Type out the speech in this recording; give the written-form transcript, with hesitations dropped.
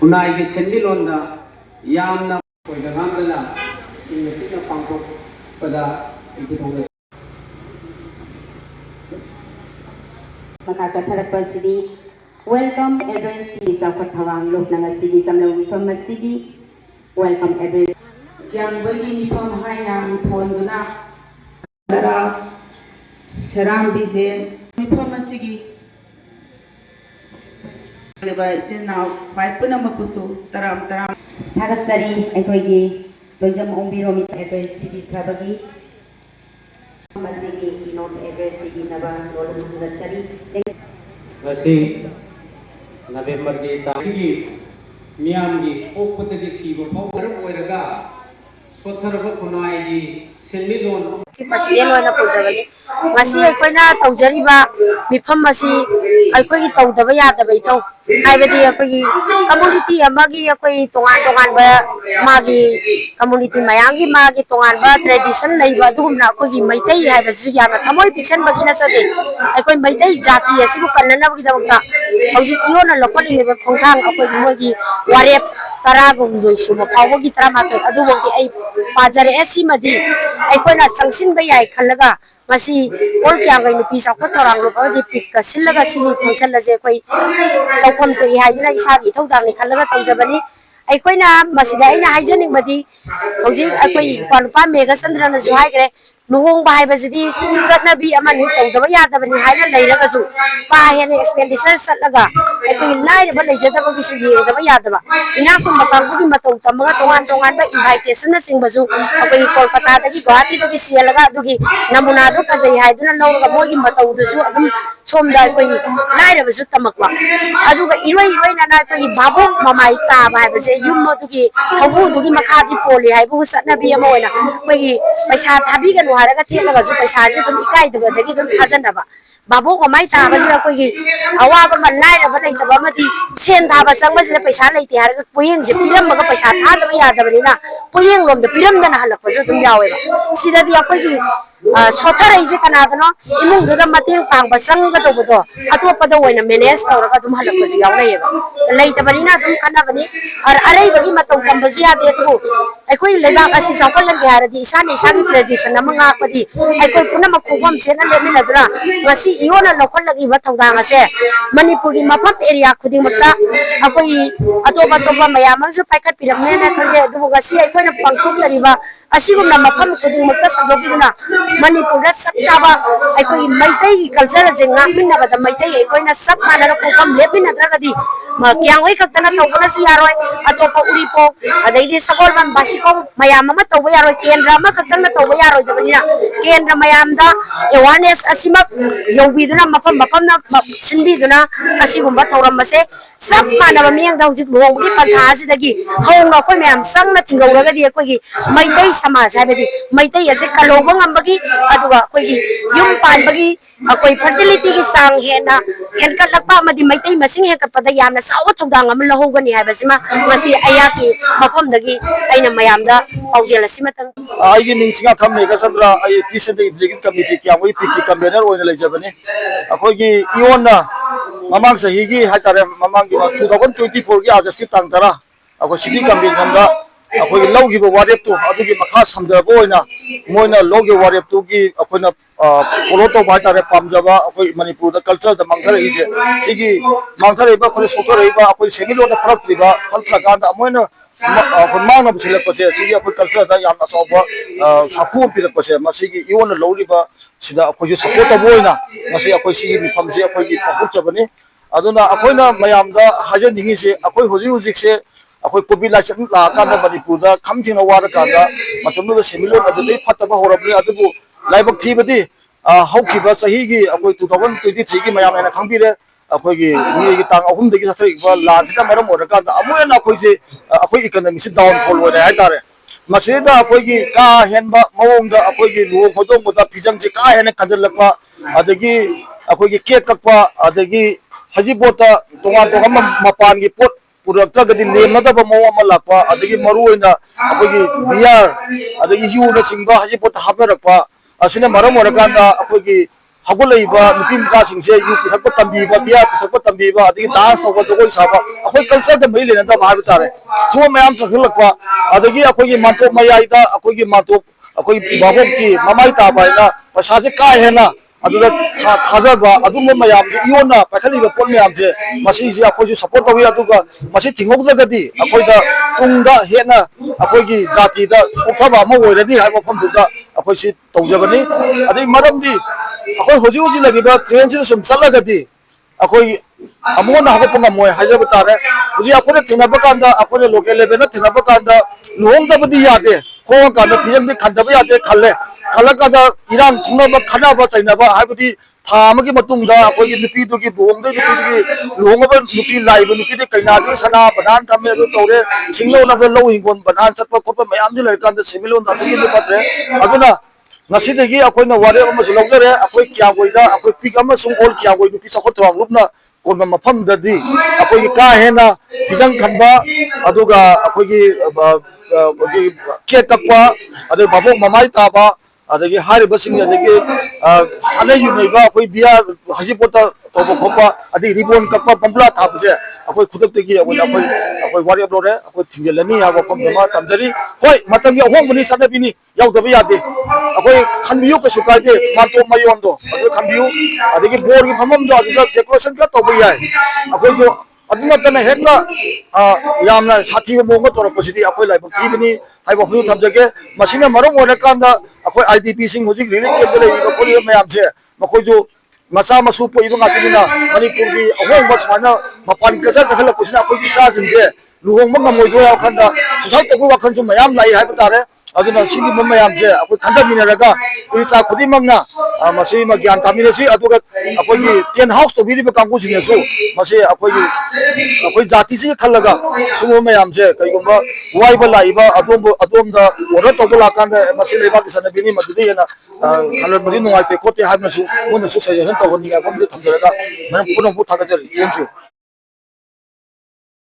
खुनाई की सेंडिलोंदा यामना कोई दगामदना इंग्लिश पांको पदा इतिथोंगे Makasa Tharapal City welcome address di Saukar Thawang Lok Nanga City Tamlaw Mifam City welcome address yang bagi Mifam Haina Mithonduna Dara Sharam Bizen Mifam City Leba Now Pipuna Mapusu Taram Taram Thagatsari Aikoigi Tojam Ombiro Mit address City Trabagi Masigi Not address City Naba Rolum Thagatsari वैसे नवंबर के तारीखी मियाम की open की SIBO power कोयरगा सोथरब खुनाई की सेंडिलोन की president होना पुजबनी मसी अखोइना तौजरिबा मिफम मसी अखोई तौदबा यादबा इथौ हाइबदी अखोई कम्युनिटी अमगी अखोई तोंगान तोंगान बा मागी कम्युनिटी मयांगी मागी तोंगान बा ट्रेडिशन लैबा दुगुमना अखोई मैतै हाइबसु याना थमोय पिक्सन बगिना सदे अखोई मैतै जाति असिबु कन्ननबगी दमता हौजि इयोना लखोनि लेबा खोंथांग अखोई मोगी वारेप तरागुमदोय सुमा फावगी तरामाते अदुबोंति आई पाजरे एसिमदी अखोइना संगसिन बा याय खलगा मसी ओल क्यांगै नुपी साखो थोरांग लोबदी पिक का सिलगा सिगी फंक्शन लजे कोई तौखम तो इहाइना इसागी थौदांनि खलगा तौजबनी अखोइना मसिदा आइना हाइजनिंगबदी हौजि अखोई पानुपा मेगा चंद्रना जु हाइग्रे लुहोंग बाहाइबसिदी चटनबी अमनि तौदबा यादबनी हाइना लैरगसु पाहेने एक्सपेंडिचर सटलगा अखोई लाइरबा लैजदबगिसु येदबा यादबा इनाकुम मकांगुगी मतौ तमगा तोंगान तोंगान बा इनवाइटेशन न सिंगबसु अखोई कोलकाता दगी गुवाहाटी दगी सियलगा अदुगी नमुना दो फजै हाइदुना लौरगा मोगी मतौदसु अदुम सोमदा अखोई लाइरबसु तमकवा अदुगा इरोई इरोइना ना अखोई बाबो ममाई ताबा हाइबसे युम अदुगी थबु दुगी मखादी पोली हाइबु सटनबी अमा ओइना अखोई पैसा थाबिगनु हारगा थेलगासु पैसाजे दुम इकाइदबदगी दुम थाजनबा बाबो कमाई ताबसे अखोई अवाबा मन लाइरबा लैतबा मदी सेन थाबा संगबसे पैसा लैते हारगा पोयेंजे पिरमगा पैसा थादबा यादबनिना पोयेंग लोमदा पिरमदना हलकपसु दुम यावेबा सिददी अखोई सोथरैजे कनादनो इमुंगदुदा मतेंग पांगबा संगदबदो अतोपदा ओइना मैनेज तौरगा दुम हलकपसु यावनायेबा लैतबनिना दुम खनाबनी और अरैबगी मतौ तंबसु यादे तु अखोई लेबाक असि सावकलंगे हारदी इसानी इसानी ट्रेडिशन अमा ngaakpadi अखोई पुनमक खोबम सेना लेमिनदुना ngasi इयोना लखलगिबा थौदांग असे मणिपुरी मफम एरिया खुदिंगमक्ता अखोई अतोप अतोप मयामसु पाइखत पिरमनेना खंजे दुबु ngasi अखोइना पांगथोकजरिबा असिगुमना मफम खुदिंगमक्ता संदोबिदुना मणिपुरदा सबचाबा अखोई मैतै कल्चर जे ngaakमिनबदा मैतै अखोइना सब मानर खोबम लेपिनद्रगदी क्यांगोई खक्तना तौबनसु यारोय अतोप उरिपो अदैदि सगोलबम बासिको मयाम अमा तौबा यारोय केंद्र अमा खक्तना तौबा यारोय दबनिना केंद्र मयामदा अवेयरनेस असिमक यौबिदुना मफम मफमना सिनबिदुना असिगुम्बा थौरमसे सब मानब मियंगदा हुजिक लोंबगी पंथासिदगी हौंगा कोइ मयाम संगना थिंगौरगदी अखोइगी मैतै समाज हाइबदी मैतै असे कलोबा ngambagi aduga akoigi yum panbagi akoi fertility gi sang hena henkatlakpa amadi Meitei मसिंग हेकपदा यामना Sao थौदांग अमा लहोगनी हाइबसिमा ngasi ayaki mafamdagi aina mayamda paujelasimata आइगे मिंगसिंगा खम मेगा चंद्रा आई पीस एंड इंटीग्रेटेड कमिटी क्या वही पीकी कन्वेनर ओइना लेजबनी अखोगी इयोना ममांग सहीगी हाइतारे ममांग 2024 की अगस्त की तांग तरा अखो सिटी कन्वेंशन दा अखोगी लौगिबो वारेप तो अदुगी मखा समदबो ओइना मोइना लोगे वारेप तो की अखोइना फॉलो तो बाइतारे पामजबा अखोई मणिपुर दा कल्चर दा मंगथरे इजे सिगी मंगथरेबा खोले सोथरेबा अखोई सेमिलो दा फरक्त्रिबा फलत्रकांदा मोइना अखोई मांगना बसिलपसे सिगी अखोई कल्चर दा यामना सोबा साफु पिरपसे मसिगी इवोना लौरिबा सिदा अखोई सपोर्ट तबोइना मसि अखोई सिगी मिफमसे अखोई पहुचबनी अदुना अखोइना मयामदा हाजनिंगिसे अखोई होजि हुजिकसे अखोई कोविड लाइसन लाकांदा मणिपुर दा खमथिना वारकांदा मतमदुदा सेमिलो अदुदि फतबा होरबनी अदुबु लाइबक थीबदी हौखिबा सहीगी अखोई 2023 की मयाम एना खंबिरे अखोई मिगी तांग अहुमदगी सथरिबा लानसिदा मरम ओरकांदा अमुएना अखोइसे अखोई इकोनॉमी से डाउन फॉल ओरे हाइतारे मसीदा अखोई का हेनबा मवोंगदा अखोई लुओ खोदोंगदा फिजंगसे का हेन खदलपा अदगी अखोई केक कक्पा अदगी हजिबोता तोंगा तोंगा मपानगी पोट पुरक्तगदी लेमनदबा मव अमा लापा अदगी मरुओइना अखोई बियर अदगी यूना सिंगबा हजिबोता हाबरकपा असने मरम ओरकांदा अखोई हगुलेबा नुपी मचासिंगसे यू पिथक तंबीबा बिया पिथक तंबीबा अदगी डांस तौबा जगोई साबा अखोई कल्चर द मई लेना दा हाबि तारे सो मयाम सखलकवा अदगी अखोई मांटोप मयाइदा अखोई मांटोप अखोई बाबोक की ममाई ताबाइना पसाजे का हेना अदुदा थाजबा अदुम मयाम इयोना पाखलिबा पोल मयाम से मसी से अखोई सपोर्ट तौई अदुगा मसी थिंगोगदगदी अखोइदा तुंगदा हेना अखोई जाति दा सोथबा म ओइरदी हाइबा फमदुदा अखोई सि तौजबनी अदि मरमदी अखोई होजी होजी लगिबा ट्रेन से सुम चलगदी अखोई अमोना हगपंगा मोय हाजब तारे होजी अखोने थिनबा कांदा अखोने लोकल लेवल ना थिनबा कांदा लुहोंगदबदी यादे हो कांदा फिजंदी खंदबा यादे खल्ले खलकादा इरान थुनबा खनाबा तैनबा हाबदी था अमगी मतुंगदा अखोई नुपी दुगी बुंगदे नुपी दुगी लुहोंगबा नुपी लाइबा नुपी दे कैनादि सना बदान थमे दो तौरे सिंगलो नबे लो हिंगोन बदान चतपा खोपा मयाम दि लरकांदा सिमिलोन दासि दि पत्रे अदुना ngasi akoina ware amasu logare akoi kya goida akoi pik amasung ol kya goi nupi sakot thawang rupna konba mafam dadi akoi ka hena bijang khanba aduga akoi gi ke takwa adu babok mamai taba adagi hari basing adagi ane yu neiba akoi biya hajipota tobo khopa adi ribon kakpa pampla thapse akoi khudak tegi akoi ware blore akoi thingelani ha bafam dama tamjari hoi matangi ahong muni sadabini yaudaba yade akoi khanbiyu ka sukaide manto mayondo adu khanbiyu adagi bor gi phamam do adu decoration ka tobo yai akoi jo aduna tana hekka yamna sathi monga tor posidi akoi laibak ibni haiba hu thamjage masina marom ora kanda akoi idp sing hojik relief ke bele iba koi mayam se makoi jo masa masu po ibang atinina manipur gi ahong basmana mapan kasa sakhala kusina akoi gi sa jinje luhong mang moi do ya khanda society ko wakhan su mayam lai haiba tare aduna sigi mayam je akoi khanda minaraga isa khudi magna masi ma gyan tamina si aduga akoi gi ten house to biri ba kangku sine su masi akoi jati si khalaga sumo mayam je kai gumba wai ba lai ba adom da ora to bala kan masi leba ki sana bini madudi na khalar mari nungai te kote habna su mona su suggestion to honi ga bom thamjaraga man puno bu thaga jari thank you